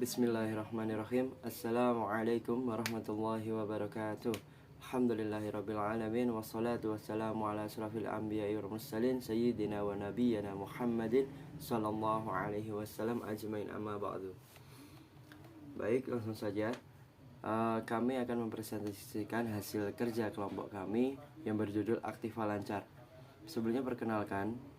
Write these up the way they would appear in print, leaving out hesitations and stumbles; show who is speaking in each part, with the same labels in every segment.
Speaker 1: Bismillahirrahmanirrahim. Assalamualaikum warahmatullahi wabarakatuh. Alhamdulillahirrabbilalamin. Wassalatu wassalamu ala asrafil anbiya'i wal mursalin Sayyidina wa nabiyyana Muhammadin sallallahu alaihi wasallam ajmain, amma ba'du. Baik, langsung saja. Kami akan mempresentasikan hasil kerja kelompok kami yang berjudul Aktiva Lancar. Sebelumnya perkenalkan,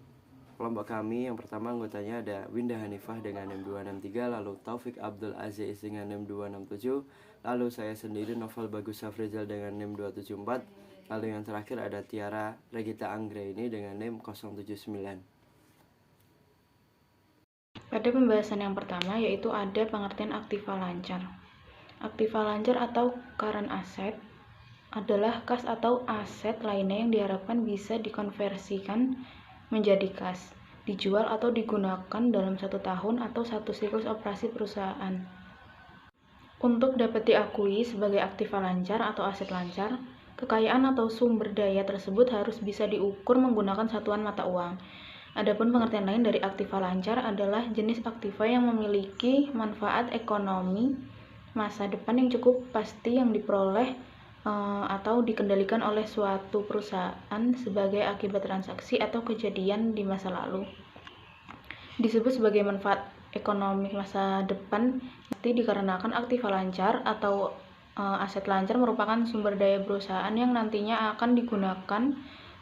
Speaker 1: kelompok kami yang pertama anggotanya ada Winda Hanifah dengan NIM 263, lalu Taufik Abdul Aziz dengan NIM 267, lalu saya sendiri Novel Bagus Safrizal dengan NIM 274, lalu yang terakhir ada Tiara Regita Anggraini dengan NIM 079.
Speaker 2: Pada pembahasan yang pertama yaitu ada pengertian aktiva lancar. Aktiva lancar atau current asset adalah kas atau aset lainnya yang diharapkan bisa dikonversikan menjadi kas, dijual atau digunakan dalam 1 tahun atau 1 siklus operasi perusahaan. Untuk dapat diakui sebagai aktiva lancar atau aset lancar, kekayaan atau sumber daya tersebut harus bisa diukur menggunakan satuan mata uang. Adapun pengertian lain dari aktiva lancar adalah jenis aktiva yang memiliki manfaat ekonomi masa depan yang cukup pasti yang diperoleh atau dikendalikan oleh suatu perusahaan sebagai akibat transaksi atau kejadian di masa lalu. Disebut sebagai manfaat ekonomi masa depan dikarenakan aktiva lancar atau aset lancar merupakan sumber daya perusahaan yang nantinya akan digunakan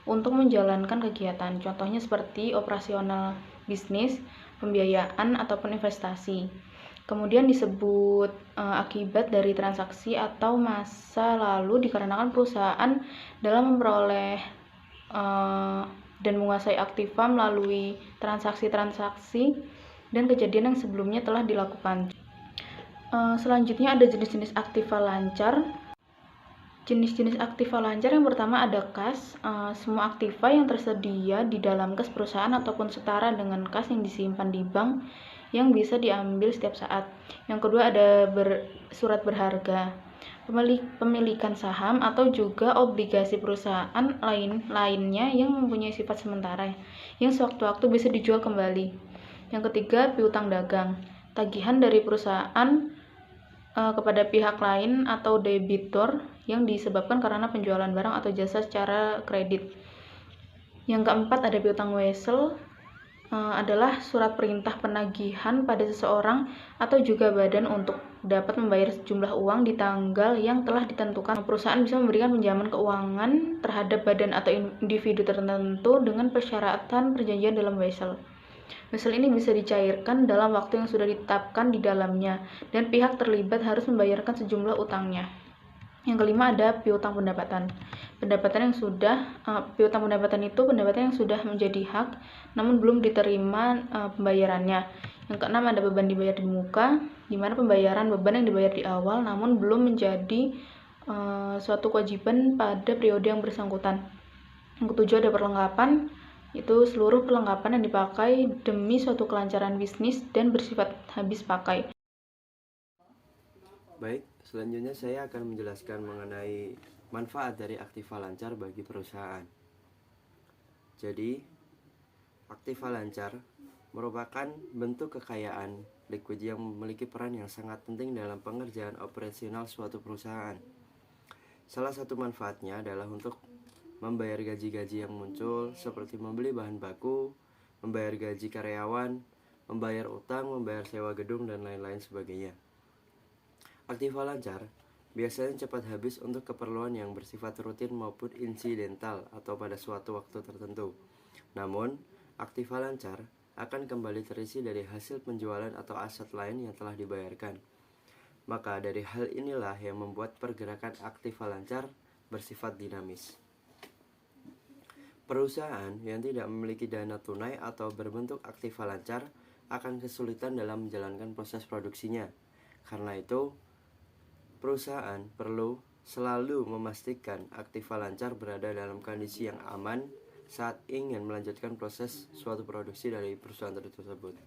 Speaker 2: untuk menjalankan kegiatan. Contohnya seperti operasional bisnis, pembiayaan, ataupun investasi. Kemudian disebut akibat dari transaksi atau masa lalu dikarenakan perusahaan dalam memperoleh dan menguasai aktiva melalui transaksi-transaksi dan kejadian yang sebelumnya telah dilakukan. Selanjutnya ada jenis-jenis aktiva lancar. Jenis-jenis aktiva lancar yang pertama ada kas, semua aktiva yang tersedia di dalam kas perusahaan ataupun setara dengan kas yang disimpan di bank yang bisa diambil setiap saat. Yang kedua ada surat berharga, pemilikan saham atau juga obligasi perusahaan lainnya yang mempunyai sifat sementara yang sewaktu-waktu bisa dijual kembali. Yang ketiga piutang dagang, tagihan dari perusahaan kepada pihak lain atau debitur yang disebabkan karena penjualan barang atau jasa secara kredit. Yang keempat ada piutang wesel, adalah surat perintah penagihan pada seseorang atau juga badan untuk dapat membayar sejumlah uang di tanggal yang telah ditentukan. Perusahaan bisa memberikan pinjaman keuangan terhadap badan atau individu tertentu dengan persyaratan perjanjian dalam wesel. Wesel ini bisa dicairkan dalam waktu yang sudah ditetapkan di dalamnya dan pihak terlibat harus membayarkan sejumlah utangnya. Yang kelima ada piutang pendapatan. Piutang pendapatan itu pendapatan yang sudah menjadi hak namun belum diterima pembayarannya. Yang keenam ada beban dibayar di muka, di mana pembayaran beban yang dibayar di awal namun belum menjadi suatu kewajiban pada periode yang bersangkutan. Yang ketujuh ada perlengkapan, itu seluruh perlengkapan yang dipakai demi suatu kelancaran bisnis dan bersifat habis pakai.
Speaker 1: Baik, selanjutnya saya akan menjelaskan mengenai manfaat dari aktiva lancar bagi perusahaan. Jadi, aktiva lancar merupakan bentuk kekayaan likuid yang memiliki peran yang sangat penting dalam pengerjaan operasional suatu perusahaan. Salah satu manfaatnya adalah untuk membayar gaji-gaji yang muncul seperti membeli bahan baku, membayar gaji karyawan, membayar utang, membayar sewa gedung, dan lain-lain sebagainya. Aktiva lancar biasanya cepat habis untuk keperluan yang bersifat rutin maupun insidental atau pada suatu waktu tertentu. Namun, aktiva lancar akan kembali terisi dari hasil penjualan atau aset lain yang telah dibayarkan. Maka dari hal inilah yang membuat pergerakan aktiva lancar bersifat dinamis. Perusahaan yang tidak memiliki dana tunai atau berbentuk aktiva lancar akan kesulitan dalam menjalankan proses produksinya. Karena itu, perusahaan perlu selalu memastikan aktiva lancar berada dalam kondisi yang aman saat ingin melanjutkan proses suatu produksi dari perusahaan tersebut.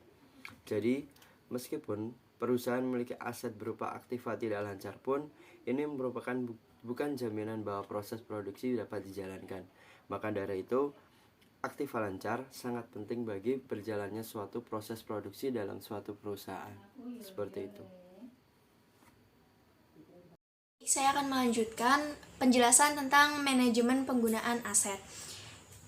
Speaker 1: Jadi, meskipun perusahaan memiliki aset berupa aktiva tidak lancar pun, ini merupakan bukan jaminan bahwa proses produksi dapat dijalankan. Maka dari itu, aktiva lancar sangat penting bagi berjalannya suatu proses produksi dalam suatu perusahaan. Seperti itu.
Speaker 3: Saya akan melanjutkan penjelasan tentang manajemen penggunaan aset.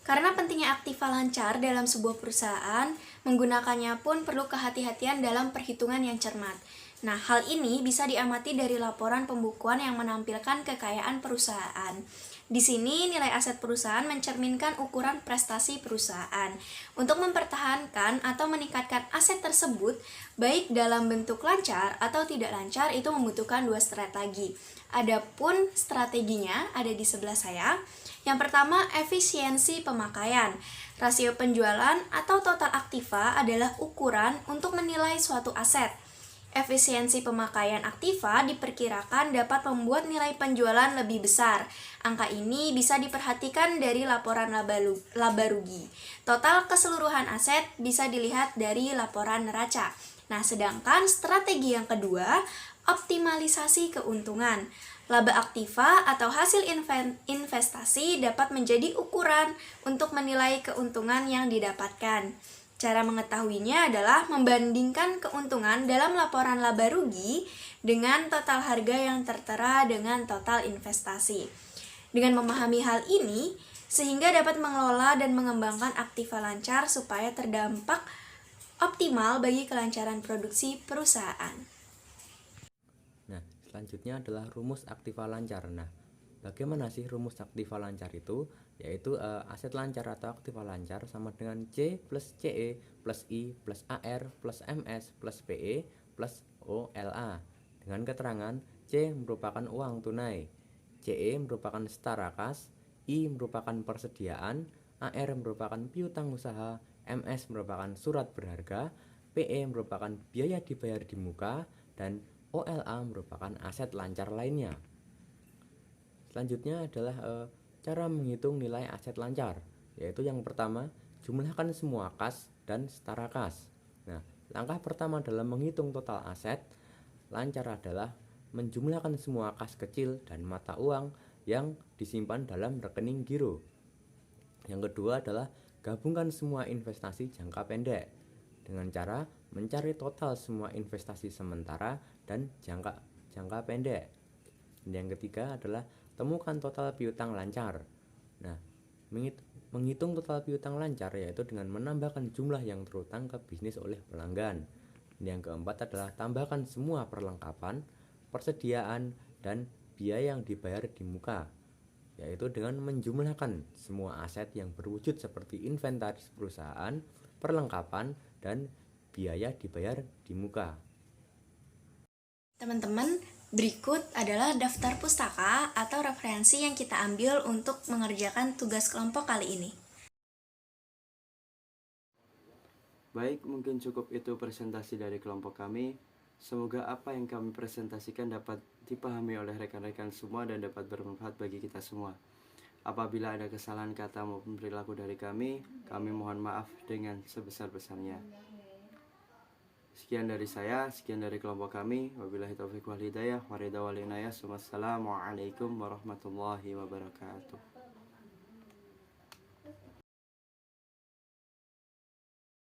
Speaker 3: Karena pentingnya aktiva lancar dalam sebuah perusahaan, menggunakannya pun perlu kehati-hatian dalam perhitungan yang cermat. Nah, hal ini bisa diamati dari laporan pembukuan yang menampilkan kekayaan perusahaan. Di sini, nilai aset perusahaan mencerminkan ukuran prestasi perusahaan. Untuk mempertahankan atau meningkatkan aset tersebut, baik dalam bentuk lancar atau tidak lancar, itu membutuhkan dua strategi. Adapun strateginya ada di sebelah saya. Yang pertama, efisiensi pemakaian. Rasio penjualan atau total aktiva adalah ukuran untuk menilai suatu aset. Efisiensi pemakaian aktiva diperkirakan dapat membuat nilai penjualan lebih besar. Angka ini bisa diperhatikan dari laporan laba rugi. Total keseluruhan aset bisa dilihat dari laporan neraca. Nah, sedangkan strategi yang kedua, optimalisasi keuntungan. Laba aktiva atau hasil investasi dapat menjadi ukuran untuk menilai keuntungan yang didapatkan. Cara mengetahuinya adalah membandingkan keuntungan dalam laporan laba rugi dengan total harga yang tertera dengan total investasi. Dengan memahami hal ini, sehingga dapat mengelola dan mengembangkan aktiva lancar supaya terdampak optimal bagi kelancaran produksi perusahaan.
Speaker 4: Nah, selanjutnya adalah rumus aktiva lancar. Nah, bagaimana sih rumus aktiva lancar itu? Yaitu aset lancar atau aktiva lancar sama dengan C plus CE plus I plus AR plus MS plus PE plus OLA. Dengan keterangan C merupakan uang tunai, CE merupakan setara kas, I merupakan persediaan, AR merupakan piutang usaha, MS merupakan surat berharga, PE merupakan biaya dibayar di muka, dan OLA merupakan aset lancar lainnya. Selanjutnya adalah cara menghitung nilai aset lancar, yaitu yang pertama, jumlahkan semua kas dan setara kas. Nah, langkah pertama dalam menghitung total aset lancar adalah menjumlahkan semua kas kecil dan mata uang yang disimpan dalam rekening giro. Yang kedua adalah gabungkan semua investasi jangka pendek dengan cara mencari total semua investasi sementara dan jangka pendek. Yang ketiga adalah temukan total piutang lancar. Nah, menghitung total piutang lancar yaitu dengan menambahkan jumlah yang terutang ke bisnis oleh pelanggan. Yang keempat adalah tambahkan semua perlengkapan, persediaan, dan biaya yang dibayar di muka, yaitu dengan menjumlahkan semua aset yang berwujud seperti inventaris perusahaan, perlengkapan, dan biaya dibayar di muka.
Speaker 3: Teman-teman, berikut adalah daftar pustaka atau referensi yang kita ambil untuk mengerjakan tugas kelompok kali ini.
Speaker 1: Baik, mungkin cukup itu presentasi dari kelompok kami. Semoga apa yang kami presentasikan dapat dipahami oleh rekan-rekan semua dan dapat bermanfaat bagi kita semua. Apabila ada kesalahan kata maupun perilaku dari kami mohon maaf dengan sebesar-besarnya. Sekian dari saya, sekian dari kelompok kami. Wabillahi taufiq wal hidayah, waridha wal inayah. Wassalamualaikum warahmatullahi wabarakatuh.